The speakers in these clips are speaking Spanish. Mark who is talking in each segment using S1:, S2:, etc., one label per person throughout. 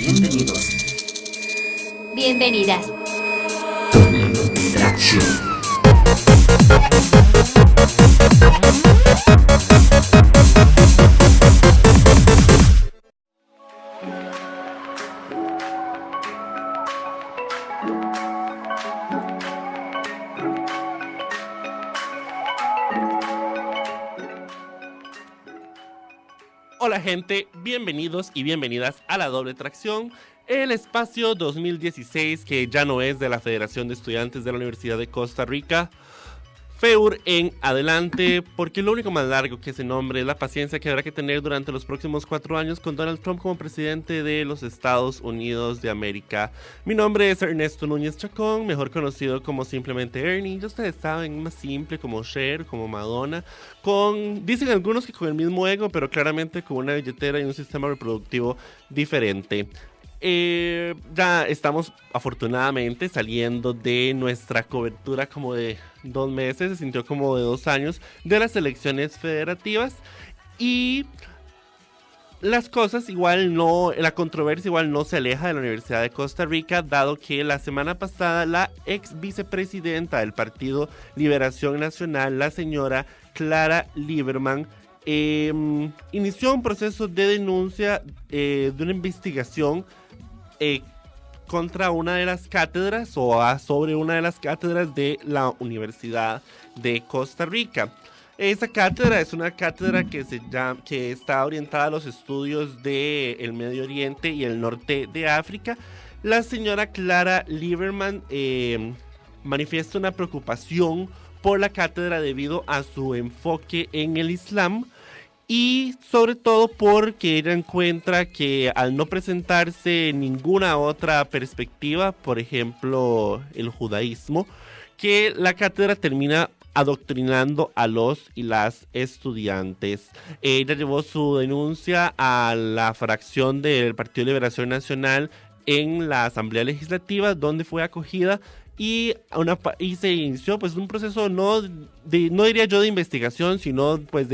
S1: Bienvenidos.
S2: Bienvenidas.
S1: Doble tracción.
S3: Hola gente, bienvenidos y bienvenidas a La Doble Tracción, el espacio 2016 que ya no es de la Federación de Estudiantes de la Universidad de Costa Rica, FEUR en adelante, porque lo único más largo que ese nombre es la paciencia que habrá que tener durante los próximos 4 años con Donald Trump como presidente de los Estados Unidos de América. Mi nombre es Ernesto Núñez Chacón, mejor conocido como simplemente Ernie. Ya ustedes saben, más simple, como Cher, como Madonna, dicen algunos que con el mismo ego, pero claramente con una billetera y un sistema reproductivo diferente. Ya estamos afortunadamente saliendo de nuestra cobertura como de 2 meses, se sintió como de 2 años de las elecciones federativas y las cosas igual no, la controversia igual no se aleja de la Universidad de Costa Rica, dado que la semana pasada la ex vicepresidenta del Partido Liberación Nacional, la señora Clara Lieberman, inició un proceso de denuncia de una investigación contra una de las cátedras o sobre una de las cátedras de la Universidad de Costa Rica. Esa cátedra es una cátedra que está orientada a los estudios del Medio Oriente y el norte de África. La señora Clara Lieberman manifiesta una preocupación por la cátedra debido a su enfoque en el Islam y sobre todo porque ella encuentra que al no presentarse ninguna otra perspectiva, por ejemplo el judaísmo, que la cátedra termina adoctrinando a los y las estudiantes. Ella llevó su denuncia a la fracción del Partido de Liberación Nacional en la Asamblea Legislativa, donde fue acogida y se inició pues un proceso no diría yo de investigación, sino pues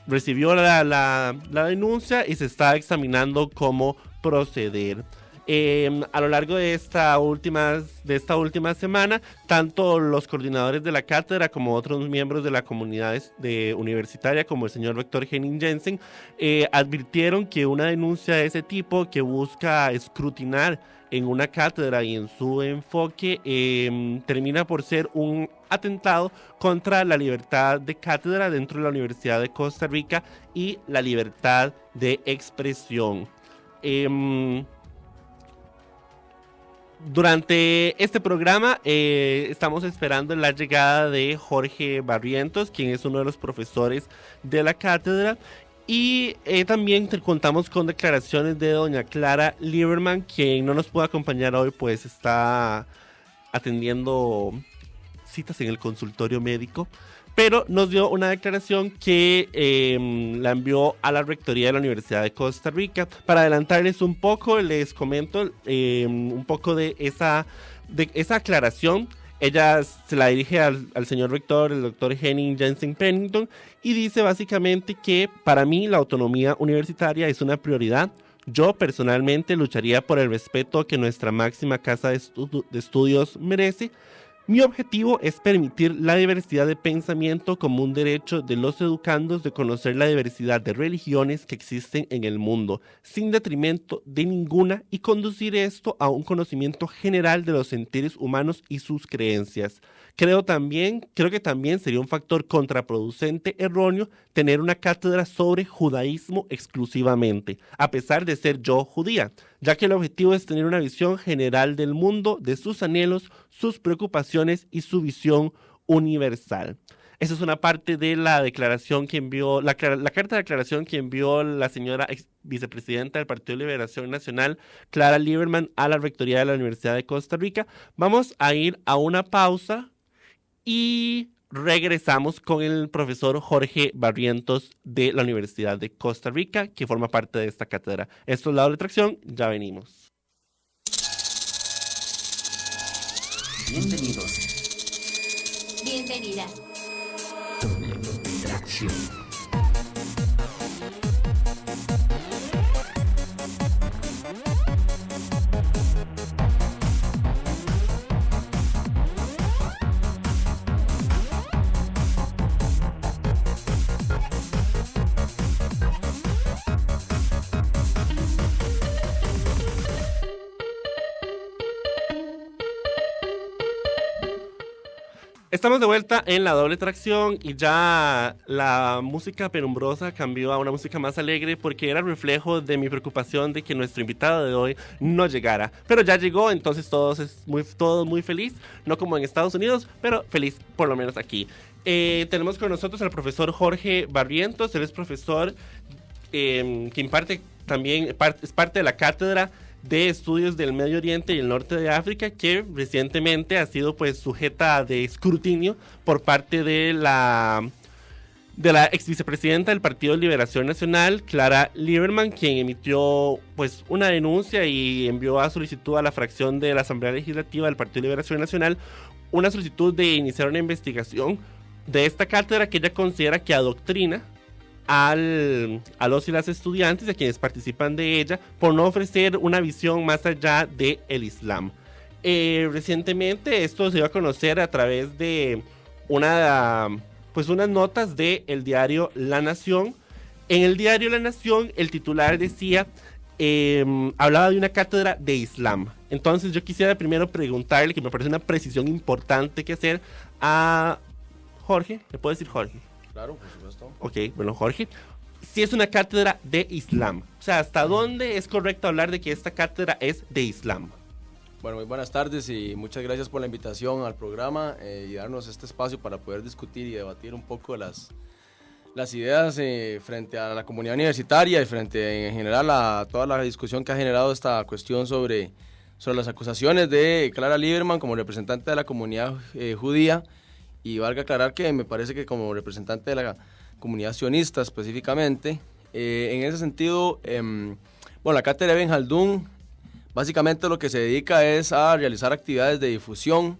S3: recibió la denuncia y se está examinando cómo proceder. A lo largo de esta última semana, tanto los coordinadores de la cátedra como otros miembros de la comunidad universitaria, como el señor rector Henning Jensen, advirtieron que una denuncia de ese tipo que busca escrutinar en una cátedra y en su enfoque termina por ser un atentado contra la libertad de cátedra dentro de la Universidad de Costa Rica y la libertad de expresión. Durante este programa estamos esperando la llegada de Jorge Barrientos, quien es uno de los profesores de la cátedra. Y también contamos con declaraciones de doña Clara Lieberman, quien no nos puede acompañar hoy, pues está atendiendo citas en el consultorio médico, pero nos dio una declaración que la envió a la Rectoría de la Universidad de Costa Rica. Para adelantarles un poco, les comento un poco de esa aclaración. Ella se la dirige al señor rector, el doctor Henning Jensen Pennington, y dice básicamente que para mí la autonomía universitaria es una prioridad. Yo personalmente lucharía por el respeto que nuestra máxima casa de estudios merece. Mi objetivo es permitir la diversidad de pensamiento como un derecho de los educandos de conocer la diversidad de religiones que existen en el mundo, sin detrimento de ninguna, y conducir esto a un conocimiento general de los sentires humanos y sus creencias. Creo que también sería un factor contraproducente erróneo tener una cátedra sobre judaísmo exclusivamente, a pesar de ser yo judía, ya que el objetivo es tener una visión general del mundo, de sus anhelos, sus preocupaciones y su visión universal. Esa es una parte de la declaración que envió, la carta de declaración que envió la señora ex vicepresidenta del Partido de Liberación Nacional, Clara Lieberman, a la Rectoría de la Universidad de Costa Rica. Vamos a ir a una pausa y regresamos con el profesor Jorge Barrientos de la Universidad de Costa Rica, que forma parte de esta cátedra. Esto es La Doble Tracción, ya venimos.
S1: Bienvenidos.
S2: Bienvenida.
S1: Doble tracción.
S3: Estamos de vuelta en la doble tracción y ya la música penumbrosa cambió a una música más alegre porque era reflejo de mi preocupación de que nuestro invitado de hoy no llegara. Pero ya llegó, entonces todos muy feliz, no como en Estados Unidos, pero feliz por lo menos aquí. Tenemos con nosotros al profesor Jorge Barrientos. Él es profesor que imparte también, es parte de la cátedra de estudios del Medio Oriente y el Norte de África, que recientemente ha sido pues sujeta de escrutinio por parte de la ex vicepresidenta del Partido de Liberación Nacional, Clara Lieberman, quien emitió pues una denuncia y envió a solicitud a la fracción de la Asamblea Legislativa del Partido de Liberación Nacional una solicitud de iniciar una investigación de esta cátedra que ella considera que adoctrina a los y las estudiantes, a quienes participan de ella, por no ofrecer una visión más allá del Islam. Recientemente esto se dio a conocer a través de unas notas del diario La Nación. En el diario La Nación el titular decía, hablaba de una cátedra de Islam. Entonces yo quisiera primero preguntarle, que me parece una precisión importante que hacer, a Jorge. ¿Le puedo decir Jorge?
S2: Claro, por supuesto.
S3: Ok, bueno, Jorge, si es una cátedra de Islam, o sea, ¿hasta dónde es correcto hablar de que esta cátedra es de Islam?
S2: Bueno, muy buenas tardes y muchas gracias por la invitación al programa y darnos este espacio para poder discutir y debatir un poco las ideas frente a la comunidad universitaria y frente en general a toda la discusión que ha generado esta cuestión sobre las acusaciones de Clara Lieberman como representante de la comunidad judía. Y valga aclarar que me parece que como representante de la comunidad sionista específicamente, en ese sentido, la cátedra de Ibn Khaldun básicamente lo que se dedica es a realizar actividades de difusión.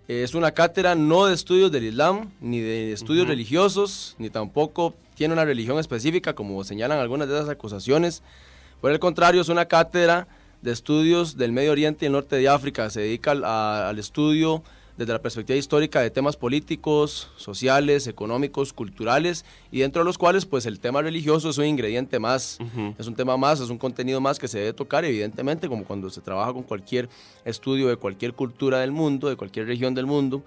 S2: Es una cátedra no de estudios del Islam, ni de estudios religiosos, ni tampoco tiene una religión específica, como señalan algunas de esas acusaciones. Por el contrario, es una cátedra de estudios del Medio Oriente y el Norte de África. Se dedica al estudio desde la perspectiva histórica de temas políticos, sociales, económicos, culturales, y dentro de los cuales pues el tema religioso es un ingrediente más, es un tema más, es un contenido más que se debe tocar, evidentemente, como cuando se trabaja con cualquier estudio de cualquier cultura del mundo, de cualquier región del mundo,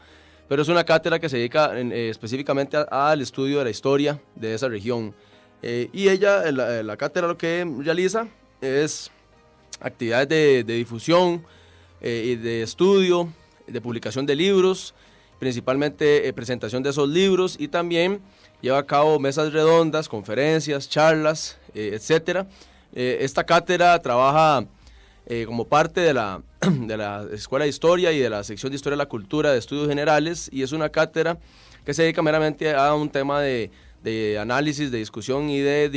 S2: pero es una cátedra que se dedica específicamente al estudio de la historia de esa región. Y ella, la cátedra, lo que realiza es actividades de difusión y de estudio, de publicación de libros, principalmente presentación de esos libros, y también lleva a cabo mesas redondas, conferencias, charlas, etcétera. Esta cátedra trabaja como parte de la Escuela de Historia y de la sección de Historia de la Cultura de Estudios Generales, y es una cátedra que se dedica meramente a un tema de análisis, de discusión y de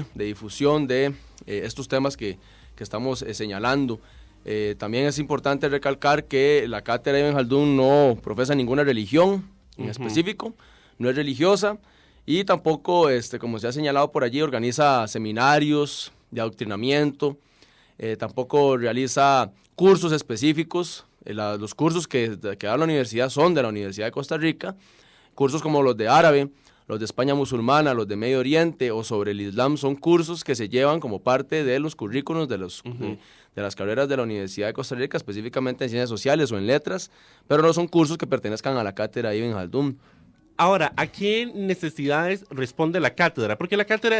S2: difusión de estos temas que estamos señalando. También es importante recalcar que la cátedra de Ibn Khaldun no profesa ninguna religión en específico, no es religiosa, y tampoco, como se ha señalado por allí, organiza seminarios de adoctrinamiento, tampoco realiza cursos específicos. Los cursos que da la universidad son de la Universidad de Costa Rica, cursos como los de árabe, los de España musulmana, los de Medio Oriente o sobre el Islam son cursos que se llevan como parte de los currículos de las carreras de la Universidad de Costa Rica, específicamente en Ciencias Sociales o en Letras, pero no son cursos que pertenezcan a la cátedra de Ibn Khaldun.
S3: Ahora, ¿a qué necesidades responde la cátedra? Porque la cátedra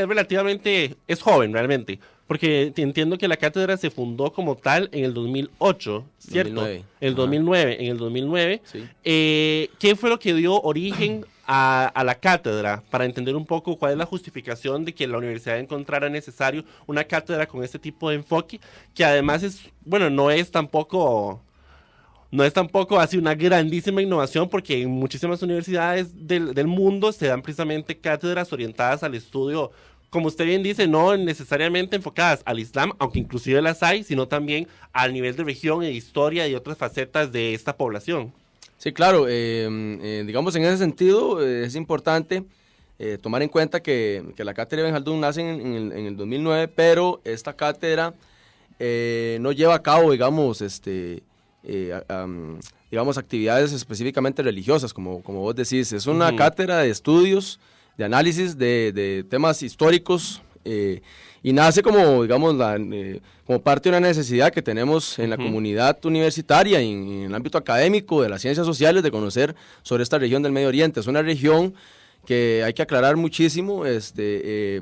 S3: es joven realmente, porque entiendo que la cátedra se fundó como tal en el 2008, ¿cierto?
S2: 2009.
S3: En el 2009.
S2: Sí.
S3: ¿Qué fue lo que dio origen a la cátedra? Para entender un poco cuál es la justificación de que la universidad encontrara necesario una cátedra con este tipo de enfoque, que además no es tampoco así una grandísima innovación, porque en muchísimas universidades del mundo se dan precisamente cátedras orientadas al estudio, como usted bien dice, no necesariamente enfocadas al Islam, aunque inclusive las hay, sino también al nivel de región e historia y otras facetas de esta población.
S2: Sí, claro, digamos en ese sentido es importante tomar en cuenta que la cátedra de Ibn Khaldun nace en el 2009, pero esta cátedra no lleva a cabo, digamos, actividades específicamente religiosas, como vos decís. Es una cátedra de estudios, de análisis de temas históricos y nace como, digamos, como parte de una necesidad que tenemos en la comunidad universitaria y en el ámbito académico de las ciencias sociales de conocer sobre esta región del Medio Oriente. Es una región que hay que aclarar muchísimo, es de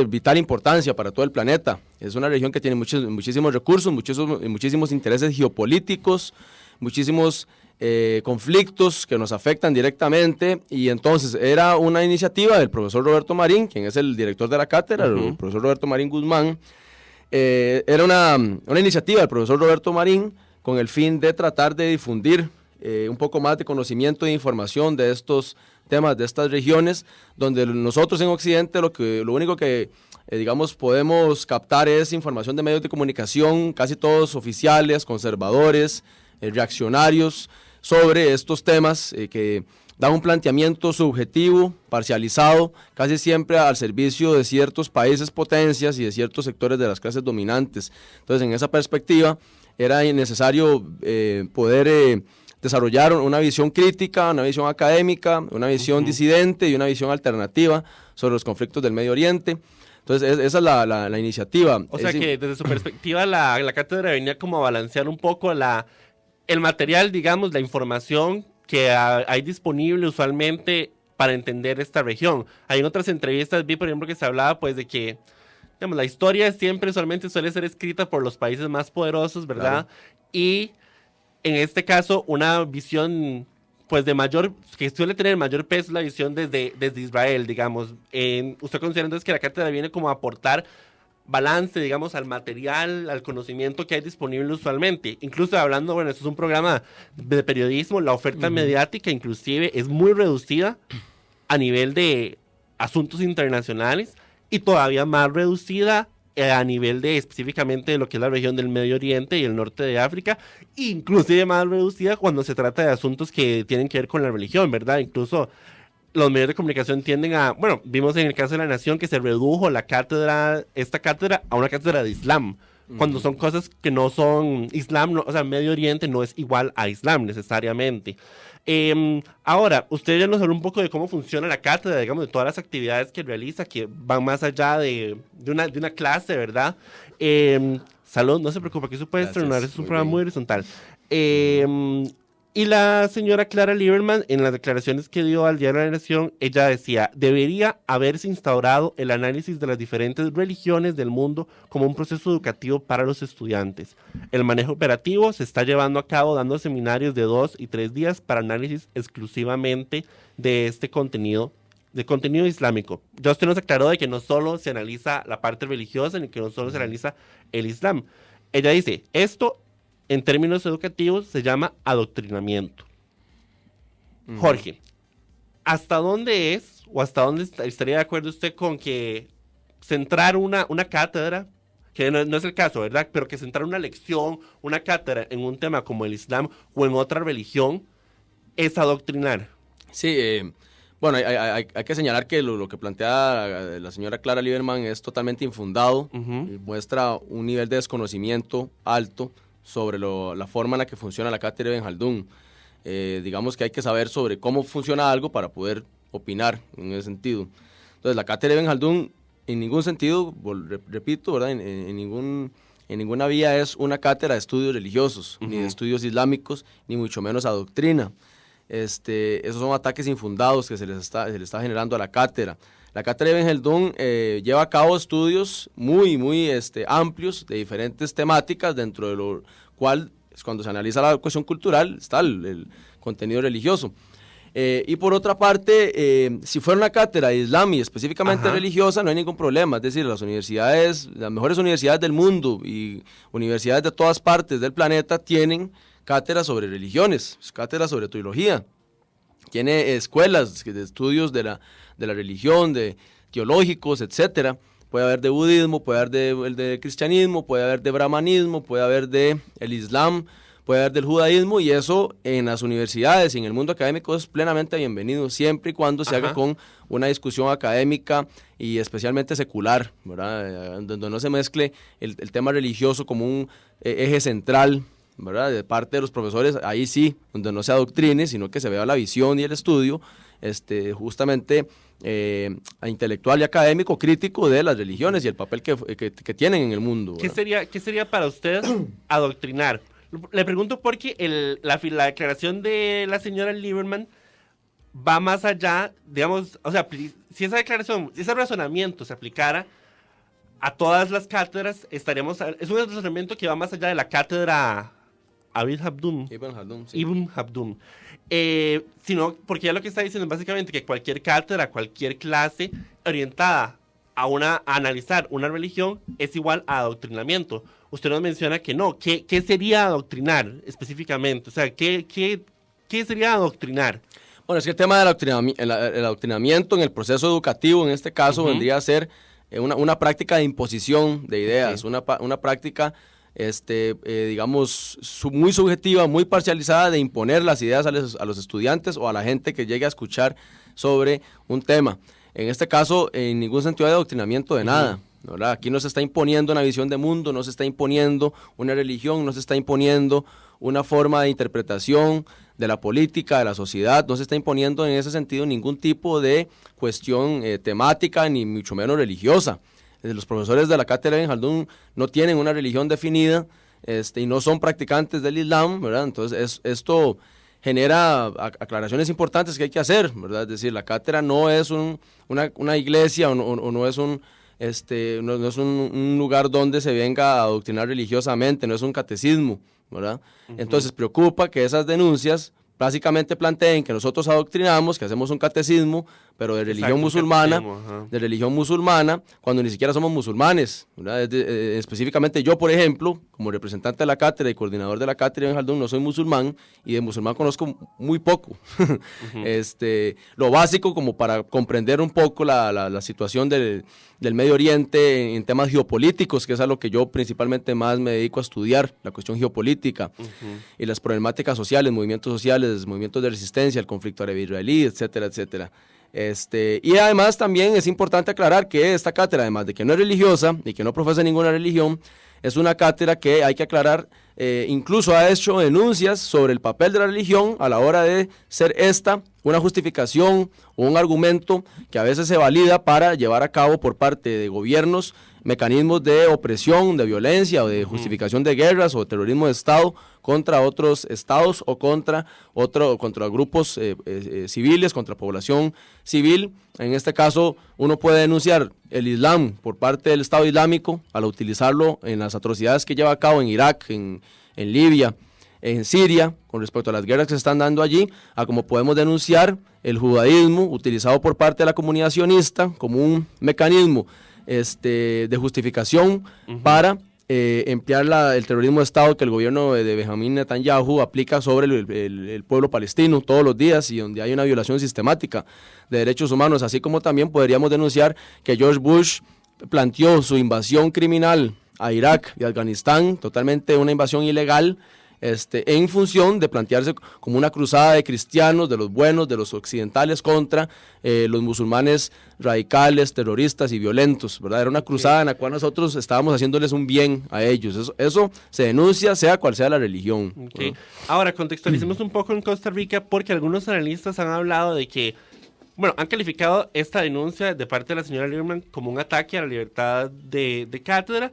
S2: vital importancia para todo el planeta. Es una región que tiene muchísimos recursos, muchísimos intereses geopolíticos, muchísimos conflictos que nos afectan directamente, y entonces era una iniciativa del profesor Roberto Marín, quien es el director de la cátedra, el profesor Roberto Marín Guzmán. Era una iniciativa del profesor Roberto Marín con el fin de tratar de difundir un poco más de conocimiento e información de estos temas, de estas regiones, donde nosotros en Occidente lo único que digamos podemos captar es información de medios de comunicación, casi todos oficiales, conservadores, reaccionarios, sobre estos temas que dan un planteamiento subjetivo, parcializado, casi siempre al servicio de ciertos países potencias y de ciertos sectores de las clases dominantes. Entonces, en esa perspectiva, era necesario poder desarrollar una visión crítica, una visión académica, una visión disidente y una visión alternativa sobre los conflictos del Medio Oriente. Entonces, esa es la iniciativa.
S3: O sea que desde su perspectiva la cátedra venía como a balancear un poco el material, digamos, la información que hay disponible usualmente para entender esta región. Hay en otras entrevistas, vi por ejemplo que se hablaba pues de que, digamos, la historia siempre usualmente suele ser escrita por los países más poderosos, ¿verdad? Claro. Y en este caso una visión pues que suele tener mayor peso, la visión desde Israel, digamos. Usted considera entonces que la cátedra viene como a aportar balance, digamos, al material, al conocimiento que hay disponible usualmente. Incluso hablando, bueno, esto es un programa de periodismo, la oferta mediática inclusive es muy reducida a nivel de asuntos internacionales y todavía más reducida a nivel de específicamente de lo que es la región del Medio Oriente y el norte de África, inclusive más reducida cuando se trata de asuntos que tienen que ver con la religión, ¿verdad? Incluso los medios de comunicación tienden bueno, vimos en el caso de La Nación que se redujo esta cátedra a una cátedra de Islam, cuando son cosas que no son Islam, o sea, Medio Oriente no es igual a Islam necesariamente. Ahora, usted ya nos habló un poco de cómo funciona la cátedra, digamos, de todas las actividades que realiza, que van más allá de una clase, ¿verdad? Salud, no se preocupe, que eso puede estrenar, es un programa muy horizontal. Y la señora Clara Lieberman, en las declaraciones que dio al Diario de la Nación, ella decía, debería haberse instaurado el análisis de las diferentes religiones del mundo como un proceso educativo para los estudiantes. El manejo operativo se está llevando a cabo dando seminarios de 2 y 3 días para análisis exclusivamente de este contenido, de contenido islámico. Ya usted nos aclaró de que no solo se analiza la parte religiosa, ni que no solo se analiza el Islam. Ella dice, esto en términos educativos se llama adoctrinamiento. Jorge, ¿hasta dónde es o hasta dónde estaría de acuerdo usted con que centrar una cátedra, que no es el caso, ¿verdad? Pero que centrar una lección, una cátedra en un tema como el Islam o en otra religión es adoctrinar?
S2: Sí, bueno, hay que señalar que lo que plantea la señora Clara Lieberman es totalmente infundado, y muestra un nivel de desconocimiento alto sobre la forma en la que funciona la cátedra de Ibn Jaldún. Digamos que hay que saber sobre cómo funciona algo para poder opinar en ese sentido. Entonces, la cátedra de Ibn Jaldún en ningún sentido, repito, ¿verdad? En ninguna vía es una cátedra de estudios religiosos, ni de estudios islámicos, ni mucho menos a doctrina. Esos son ataques infundados que se le está generando a la cátedra. La cátedra de Ibn Jaldún lleva a cabo estudios muy amplios de diferentes temáticas, dentro de lo cual, cuando se analiza la cuestión cultural, está el contenido religioso. Y por otra parte, si fuera una cátedra de Islam y específicamente religiosa, no hay ningún problema. Es decir, las mejores universidades del mundo y universidades de todas partes del planeta tienen cátedras sobre religiones, cátedras sobre teología. Tiene escuelas de estudios de la religión, de teológicos, etcétera. Puede haber de budismo, puede haber de cristianismo, puede haber de brahmanismo, puede haber de el islam, puede haber del judaísmo, y eso en las universidades y en el mundo académico es plenamente bienvenido, siempre y cuando se haga con una discusión académica y especialmente secular, ¿verdad? Donde no se mezcle el tema religioso como un eje central ¿verdad? De parte de los profesores, ahí sí, donde no se adoctrine, sino que se vea la visión y el estudio, justamente intelectual y académico, crítico de las religiones y el papel que tienen en el mundo.
S3: ¿Qué sería para usted adoctrinar? Le pregunto porque la declaración de la señora Lieberman va más allá, digamos, o sea, si esa declaración, ese razonamiento se aplicara a todas las cátedras, es un razonamiento que va más allá de la cátedra Ibn Khaldun, sí. Ibn Khaldun. Sino porque ya lo que está diciendo es básicamente que cualquier cátedra, cualquier clase orientada a analizar una religión es igual a adoctrinamiento. Usted nos menciona que no. ¿Qué sería adoctrinar específicamente? O sea, ¿qué sería adoctrinar?
S2: Bueno, es que el tema del adoctrinamiento en el proceso educativo, en este caso, vendría a ser una práctica de imposición de ideas, una práctica digamos, muy subjetiva, muy parcializada de imponer las ideas a los estudiantes o a la gente que llegue a escuchar sobre un tema. En este caso, en ningún sentido de adoctrinamiento de nada, ¿verdad? Aquí no se está imponiendo una visión de mundo, no se está imponiendo una religión, no se está imponiendo una forma de interpretación de la política, de la sociedad, no se está imponiendo en ese sentido ningún tipo de cuestión temática, ni mucho menos religiosa. Los profesores de la cátedra Ibn Khaldun no tienen una religión definida y no son practicantes del Islam, ¿verdad? Entonces esto genera aclaraciones importantes que hay que hacer, ¿verdad? Es decir, la cátedra no es una iglesia o no es no es un lugar donde se venga a adoctrinar religiosamente, no es un catecismo, ¿verdad? Entonces preocupa que esas denuncias básicamente planteen que nosotros adoctrinamos, que hacemos un catecismo, pero de religión musulmana, cuando ni siquiera somos musulmanes, ¿verdad? Específicamente yo, por ejemplo, como representante de la cátedra y coordinador de la cátedra Ibn Khaldun, no soy musulmán, y de musulmán conozco muy poco. Lo básico como para comprender un poco la situación del Medio Oriente en temas geopolíticos, que es a lo que yo principalmente más me dedico a estudiar, la cuestión geopolítica y las problemáticas sociales, movimientos de resistencia, el conflicto árabe-israelí, etcétera, etcétera. Y además también es importante aclarar que esta cátedra, además de que no es religiosa y que no profesa ninguna religión, es una cátedra que hay que aclarar, incluso ha hecho denuncias sobre el papel de la religión a la hora de ser una justificación o un argumento que a veces se valida para llevar a cabo por parte de gobiernos mecanismos de opresión, de violencia o de justificación de guerras o terrorismo de Estado contra otros estados o contra grupos civiles, contra población civil. En este caso, uno puede denunciar el Islam por parte del Estado Islámico al utilizarlo en las atrocidades que lleva a cabo en Irak, en Libia, en Siria, con respecto a las guerras que se están dando allí, a como podemos denunciar el judaísmo utilizado por parte de la comunidad sionista como un mecanismo de justificación para emplear el terrorismo de Estado que el gobierno de Benjamín Netanyahu aplica sobre el pueblo palestino todos los días y donde hay una violación sistemática de derechos humanos, así como también podríamos denunciar que George Bush planteó su invasión criminal a Irak y Afganistán, totalmente una invasión ilegal, en función de plantearse como una cruzada de cristianos, de los buenos, de los occidentales contra los musulmanes radicales, terroristas y violentos, ¿verdad? Era una cruzada en la cual nosotros estábamos haciéndoles un bien a ellos. Eso se denuncia, sea cual sea la religión.
S3: Okay. Ahora, contextualicemos un poco en Costa Rica, porque algunos analistas han hablado de que, han calificado esta denuncia de parte de la señora Lieberman como un ataque a la libertad de cátedra,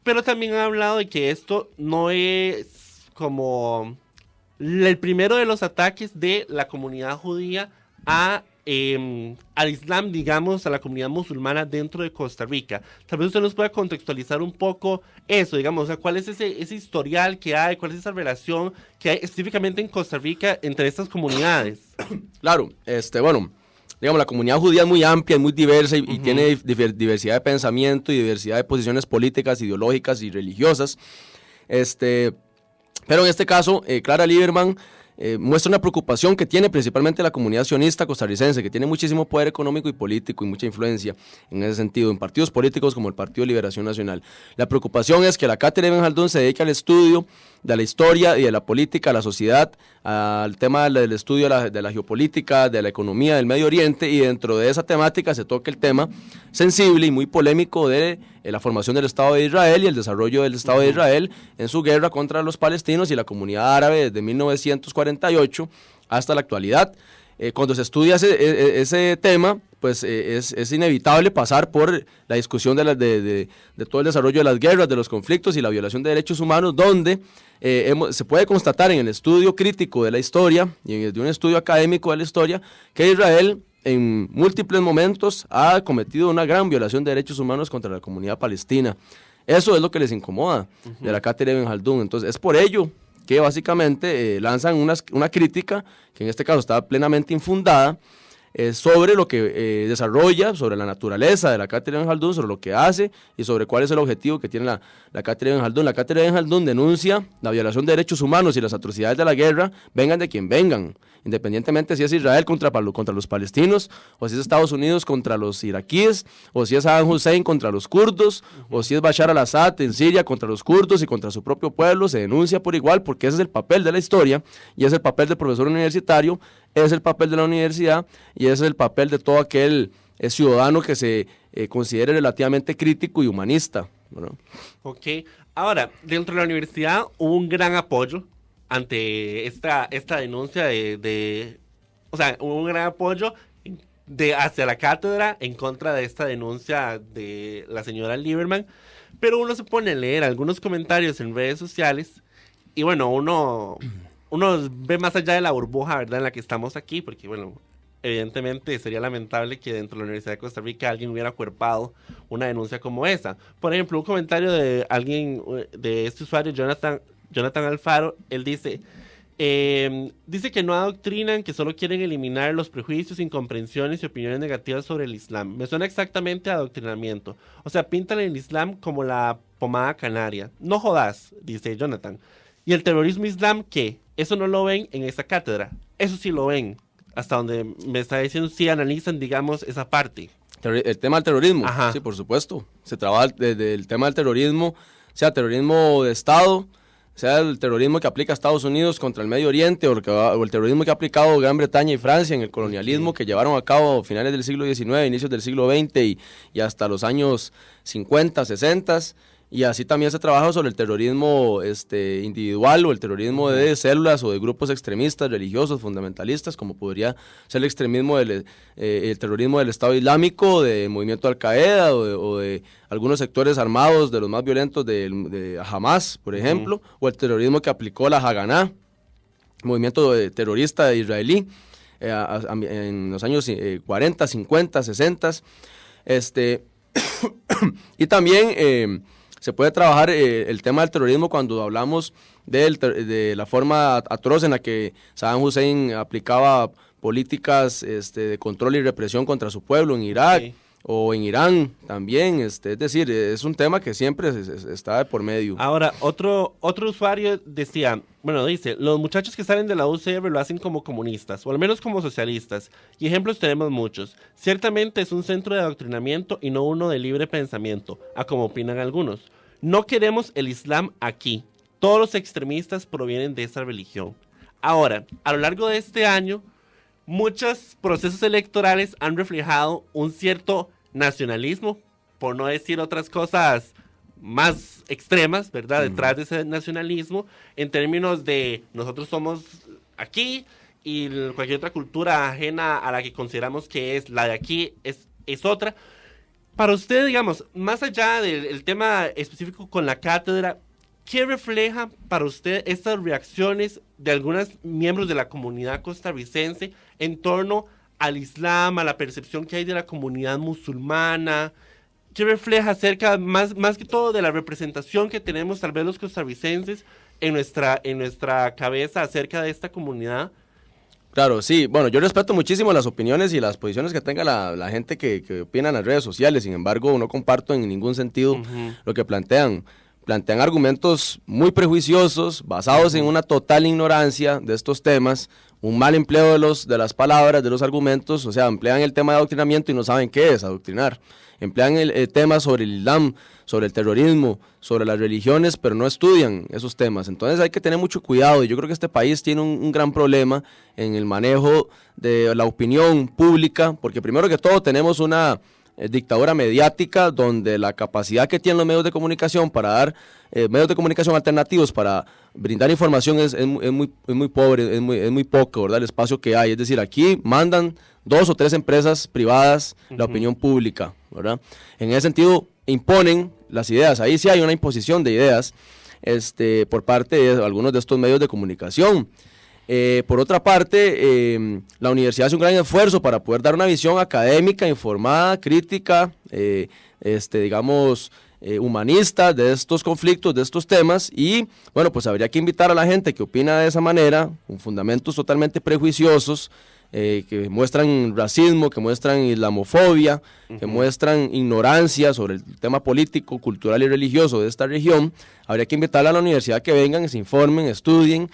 S3: pero también han hablado de que esto no es como el primero de los ataques de la comunidad judía al Islam, digamos, a la comunidad musulmana dentro de Costa Rica. Tal vez usted nos pueda contextualizar un poco eso, digamos, o sea, cuál es ese historial que hay, cuál es esa relación que hay específicamente en Costa Rica entre estas comunidades.
S2: Claro, digamos, la comunidad judía es muy amplia, es muy diversa y tiene diversidad de pensamiento y diversidad de posiciones políticas, ideológicas y religiosas. Pero en este caso, Clara Lieberman muestra una preocupación que tiene principalmente la comunidad sionista costarricense, que tiene muchísimo poder económico y político y mucha influencia en ese sentido, en partidos políticos como el Partido de Liberación Nacional. La preocupación es que la cátedra Ibn Khaldun se dedica al estudio de la historia y de la política, la sociedad, al tema del estudio de la geopolítica, de la economía del Medio Oriente, y dentro de esa temática se toca el tema sensible y muy polémico de la formación del Estado de Israel y el desarrollo del Estado de Israel en su guerra contra los palestinos y la comunidad árabe desde 1948 hasta la actualidad. Cuando se estudia ese tema, pues es inevitable pasar por la discusión de todo el desarrollo de las guerras, de los conflictos y la violación de derechos humanos, donde se puede constatar en el estudio crítico de la historia y de un estudio académico de la historia que Israel en múltiples momentos ha cometido una gran violación de derechos humanos contra la comunidad palestina. Eso es lo que les incomoda de la cátedra Ibn Khaldun. Entonces es por ello que básicamente lanzan una crítica, que en este caso está plenamente infundada, sobre lo que desarrolla, sobre la naturaleza de la cátedra Ibn Khaldun, sobre lo que hace y sobre cuál es el objetivo que tiene la cátedra Ibn Khaldun. La cátedra Ibn Khaldun denuncia la violación de derechos humanos y las atrocidades de la guerra, vengan de quien vengan, independientemente si es Israel contra los palestinos, o si es Estados Unidos contra los iraquíes, o si es Saddam Hussein contra los kurdos, o si es Bashar al-Assad en Siria contra los kurdos y contra su propio pueblo. Se denuncia por igual porque ese es el papel de la historia y es el papel del profesor universitario, es el papel de la universidad y ese es el papel de todo aquel ciudadano que se considere relativamente crítico y humanista, ¿no?
S3: Ok, ahora, dentro de la universidad hubo un gran apoyo ante esta denuncia o sea, hubo un gran apoyo hacia la cátedra en contra de esta denuncia de la señora Lieberman, pero uno se pone a leer algunos comentarios en redes sociales y bueno, uno ve más allá de la burbuja, ¿verdad?, en la que estamos aquí, porque bueno, evidentemente sería lamentable que dentro de la Universidad de Costa Rica alguien hubiera acuerpado una denuncia como esa. Por ejemplo, un comentario de alguien, de este usuario, Jonathan Alfaro, él dice que no adoctrinan, que solo quieren eliminar los prejuicios, incomprensiones y opiniones negativas sobre el Islam. Me suena exactamente a adoctrinamiento. O sea, pintan el Islam como la pomada canaria. No jodas, dice Jonathan. ¿Y el terrorismo islam qué? Eso no lo ven en esa cátedra. Eso sí lo ven. Hasta donde me está diciendo, sí analizan, digamos, esa parte.
S2: El tema del terrorismo,
S3: Ajá.
S2: Sí, por supuesto. Se trabaja desde el tema del terrorismo, sea terrorismo de Estado, sea el terrorismo que aplica Estados Unidos contra el Medio Oriente o el terrorismo que ha aplicado Gran Bretaña y Francia en el colonialismo que llevaron a cabo a finales del siglo XIX, inicios del siglo XX y hasta los años 50, 60. Y así también se trabaja sobre el terrorismo individual o el terrorismo de células o de grupos extremistas, religiosos, fundamentalistas, como podría ser el extremismo el terrorismo del Estado Islámico, del movimiento Al-Qaeda o de algunos sectores armados de los más violentos de Hamas, por ejemplo, o el terrorismo que aplicó la Haganá, movimiento terrorista israelí, en los años 40, 50, 60. Y también se puede trabajar el tema del terrorismo cuando hablamos de la forma atroz en la que Saddam Hussein aplicaba políticas de control y represión contra su pueblo en Irak. Sí. O en Irán también, es decir, es un tema que siempre está de por medio.
S3: Ahora, otro usuario dice, los muchachos que salen de la UCR lo hacen como comunistas, o al menos como socialistas, y ejemplos tenemos muchos. Ciertamente es un centro de adoctrinamiento y no uno de libre pensamiento, a como opinan algunos. No queremos el Islam aquí. Todos los extremistas provienen de esa religión. Ahora, a lo largo de este año, muchos procesos electorales han reflejado un cierto nacionalismo, por no decir otras cosas más extremas, ¿verdad? Detrás de ese nacionalismo, en términos de nosotros somos aquí y cualquier otra cultura ajena a la que consideramos que es la de aquí es otra. Para usted, digamos, más allá del tema específico con la cátedra, ¿qué refleja para usted estas reacciones de algunos miembros de la comunidad costarricense en torno al Islam, a la percepción que hay de la comunidad musulmana? ¿Qué refleja acerca, más que todo, de la representación que tenemos tal vez los costarricenses en nuestra cabeza acerca de esta comunidad?
S2: Claro, sí. Bueno, yo respeto muchísimo las opiniones y las posiciones que tenga la gente que opina en las redes sociales. Sin embargo, no comparto en ningún sentido lo que plantean. Plantean argumentos muy prejuiciosos, basados en una total ignorancia de estos temas, un mal empleo de las palabras, de los argumentos. O sea, emplean el tema de adoctrinamiento y no saben qué es adoctrinar. Emplean el tema sobre el Islam, sobre el terrorismo, sobre las religiones, pero no estudian esos temas. Entonces hay que tener mucho cuidado, y yo creo que este país tiene un gran problema en el manejo de la opinión pública, porque primero que todo tenemos una dictadura mediática, donde la capacidad que tienen los medios de comunicación para dar medios de comunicación alternativos para brindar información es muy pobre, es muy poco, ¿verdad? El espacio que hay. Es decir, aquí mandan 2 o 3 empresas privadas la opinión pública, ¿verdad? En ese sentido, imponen las ideas. Ahí sí hay una imposición de ideas por parte de algunos de estos medios de comunicación. Por otra parte, la universidad hace un gran esfuerzo para poder dar una visión académica, informada, crítica, humanista de estos conflictos, de estos temas, y bueno, pues habría que invitar a la gente que opina de esa manera, con fundamentos totalmente prejuiciosos, que muestran racismo, que muestran islamofobia, que muestran ignorancia sobre el tema político, cultural y religioso de esta región. Habría que invitarla a la universidad que vengan, se informen, estudien,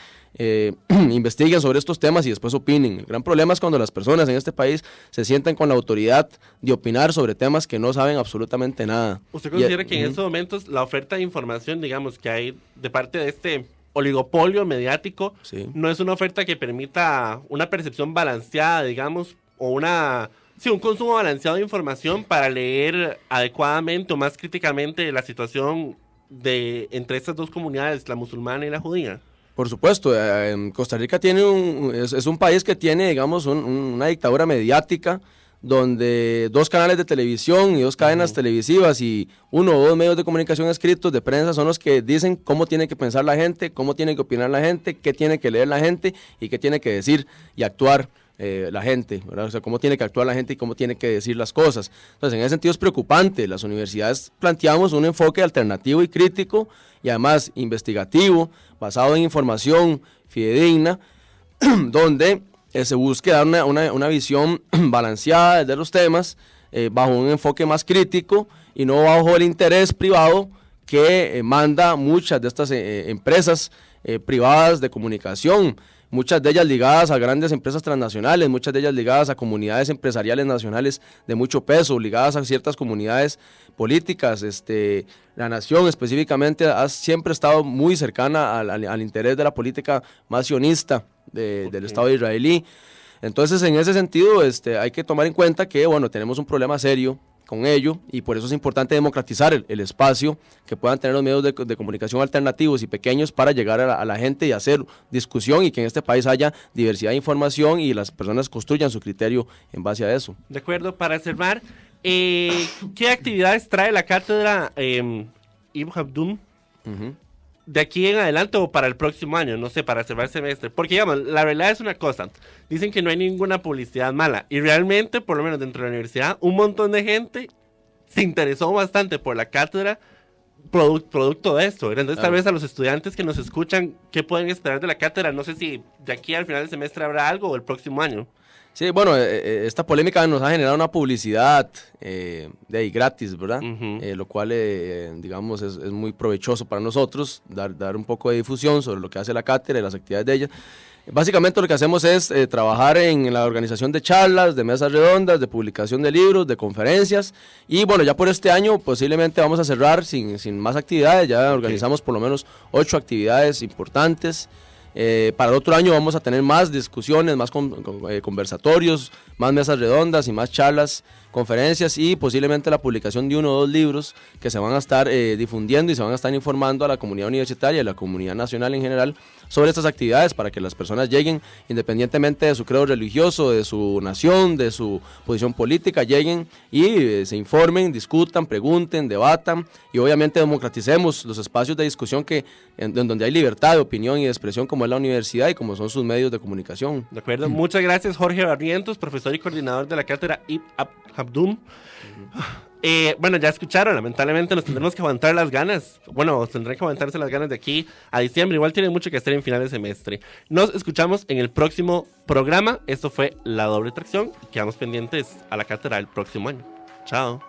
S2: investiguen sobre estos temas y después opinen. El gran problema es cuando las personas en este país se sientan con la autoridad de opinar sobre temas que no saben absolutamente nada.
S3: ¿Usted considera que en estos momentos la oferta de información, digamos, que hay de parte de este oligopolio mediático,
S2: sí,
S3: no es una oferta que permita una percepción balanceada, digamos, o un consumo balanceado de información para leer adecuadamente o más críticamente la situación entre estas dos comunidades, la musulmana y la judía?
S2: Por supuesto, Costa Rica es un país que tiene, digamos, una dictadura mediática donde 2 canales de televisión y 2 cadenas televisivas y 1 o 2 medios de comunicación escritos de prensa son los que dicen cómo tiene que pensar la gente, cómo tiene que opinar la gente, qué tiene que leer la gente y qué tiene que decir y actuar la gente, ¿verdad? O sea, cómo tiene que actuar la gente y cómo tiene que decir las cosas. Entonces, en ese sentido es preocupante. Las universidades planteamos un enfoque alternativo y crítico y además investigativo, basado en información fidedigna, donde se busque dar una visión balanceada de los temas, bajo un enfoque más crítico y no bajo el interés privado que manda muchas de estas empresas privadas de comunicación, muchas de ellas ligadas a grandes empresas transnacionales, muchas de ellas ligadas a comunidades empresariales nacionales de mucho peso, ligadas a ciertas comunidades políticas. La nación específicamente ha siempre estado muy cercana al interés de la política más sionista del Estado israelí. Entonces, en ese sentido, hay que tomar en cuenta que, bueno, tenemos un problema serio con ello y por eso es importante democratizar el espacio que puedan tener los medios de comunicación alternativos y pequeños para llegar a la gente y hacer discusión y que en este país haya diversidad de información y las personas construyan su criterio en base a eso.
S3: De acuerdo, para cerrar, ¿qué actividades trae la cátedra Ibn Khaldun de aquí en adelante o para el próximo año? No sé, para cerrar el semestre. Porque, digamos, la realidad es una cosa. Dicen que no hay ninguna publicidad mala. Y realmente, por lo menos dentro de la universidad, un montón de gente se interesó bastante por la cátedra producto de esto. Entonces, tal vez a los estudiantes que nos escuchan, ¿qué pueden esperar de la cátedra? No sé si de aquí al final del semestre habrá algo o el próximo año.
S2: Sí, bueno, esta polémica nos ha generado una publicidad de ahí gratis, ¿verdad? Lo cual, digamos, es muy provechoso para nosotros, dar un poco de difusión sobre lo que hace la cátedra y las actividades de ella. Básicamente lo que hacemos es trabajar en la organización de charlas, de mesas redondas, de publicación de libros, de conferencias, y bueno, ya por este año posiblemente vamos a cerrar sin más actividades. Ya organizamos por lo menos 8 actividades importantes. Para el otro año vamos a tener más discusiones, más conversatorios, más mesas redondas y más charlas, conferencias y posiblemente la publicación de 1 o 2 libros que se van a estar difundiendo y se van a estar informando a la comunidad universitaria y a la comunidad nacional en general sobre estas actividades para que las personas lleguen, independientemente de su credo religioso, de su nación, de su posición política, lleguen y se informen, discutan, pregunten, debatan y obviamente democraticemos los espacios de discusión en donde hay libertad de opinión y de expresión, como es la universidad y como son sus medios de comunicación.
S3: De acuerdo, muchas gracias Jorge Barrientos, profesor y coordinador de la cátedra Ibn Khaldun. Bueno, ya escucharon, lamentablemente nos tendremos que aguantar las ganas. Bueno, tendrán que aguantarse las ganas de aquí a diciembre. Igual tienen mucho que hacer en final de semestre. Nos escuchamos en el próximo programa. Esto fue La Doble Tracción. Quedamos pendientes a la cátedra el próximo año. Chao.